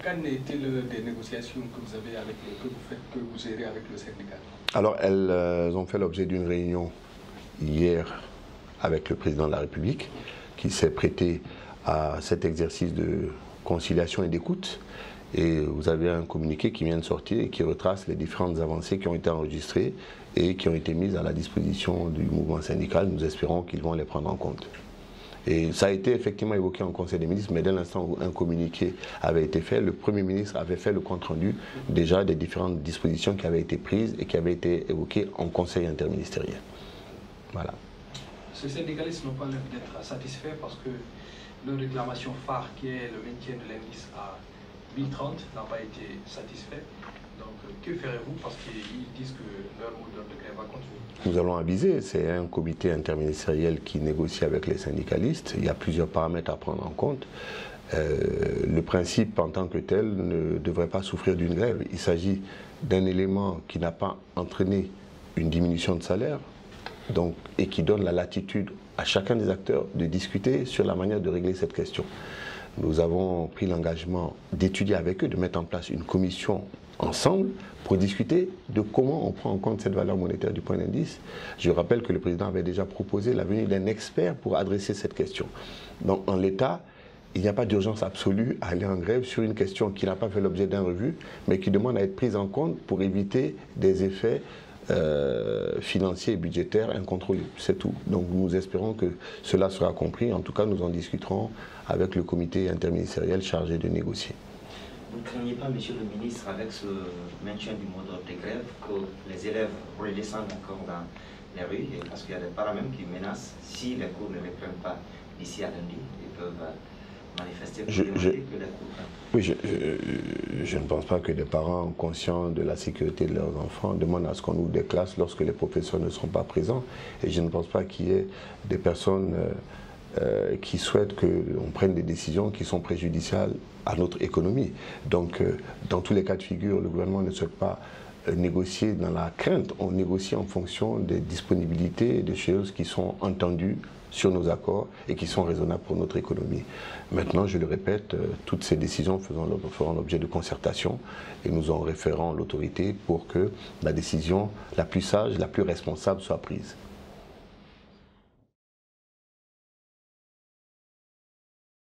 Qu'en est-il des négociations que vous avez que vous gérez avec le syndicat? Alors, elles ont fait l'objet d'une réunion hier avec le président de la République qui s'est prêté à cet exercice de conciliation et d'écoute. Et vous avez un communiqué qui vient de sortir et qui retrace les différentes avancées qui ont été enregistrées et qui ont été mises à la disposition du mouvement syndical. Nous espérons qu'ils vont les prendre en compte. Et ça a été effectivement évoqué en Conseil des ministres, mais dès l'instant où un communiqué avait été fait, le Premier ministre avait fait le compte-rendu déjà des différentes dispositions qui avaient été prises et qui avaient été évoquées en Conseil interministériel. Voilà. Ces syndicalistes n'ont pas l'air d'être satisfaits parce que leur réclamation phare, qui est le maintien de l'indice à 1030, n'a pas été satisfait. Donc, que ferez-vous? Parce qu'ils disent que leur mot d'ordre de grève va continuer. Nous allons aviser, c'est un comité interministériel qui négocie avec les syndicalistes. Il y a plusieurs paramètres à prendre en compte. Le principe en tant que tel ne devrait pas souffrir d'une grève. Il s'agit d'un élément qui n'a pas entraîné une diminution de salaire et qui donne la latitude à chacun des acteurs de discuter sur la manière de régler cette question. Nous avons pris l'engagement d'étudier avec eux, de mettre en place une commission ensemble pour discuter de comment on prend en compte cette valeur monétaire du point d'indice. Je rappelle que le président avait déjà proposé la venue d'un expert pour adresser cette question. Donc en l'état, il n'y a pas d'urgence absolue à aller en grève sur une question qui n'a pas fait l'objet d'un revue, mais qui demande à être prise en compte pour éviter des effets financiers et budgétaires incontrôlés. C'est tout. Donc nous espérons que cela sera compris. En tout cas, nous en discuterons avec le comité interministériel chargé de négocier. Vous ne craignez pas, monsieur le ministre, avec ce maintien du mot d'ordre de grève, que les élèves redescendent encore dans les rues, parce qu'il y a des parents même qui menacent, si les cours ne reprennent pas d'ici à lundi, ils peuvent manifester pour demander que les cours... Oui, je ne pense pas que des parents conscients de la sécurité de leurs enfants demandent à ce qu'on ouvre des classes lorsque les professeurs ne seront pas présents. Et je ne pense pas qu'il y ait des personnes qui souhaitent qu'on prenne des décisions qui sont préjudiciables à notre économie. Donc, dans tous les cas de figure, le gouvernement ne souhaite pas négocier dans la crainte. On négocie en fonction des disponibilités et des choses qui sont entendues sur nos accords et qui sont raisonnables pour notre économie. Maintenant, je le répète, toutes ces décisions feront l'objet de concertation et nous en référons l'autorité pour que la décision la plus sage, la plus responsable soit prise.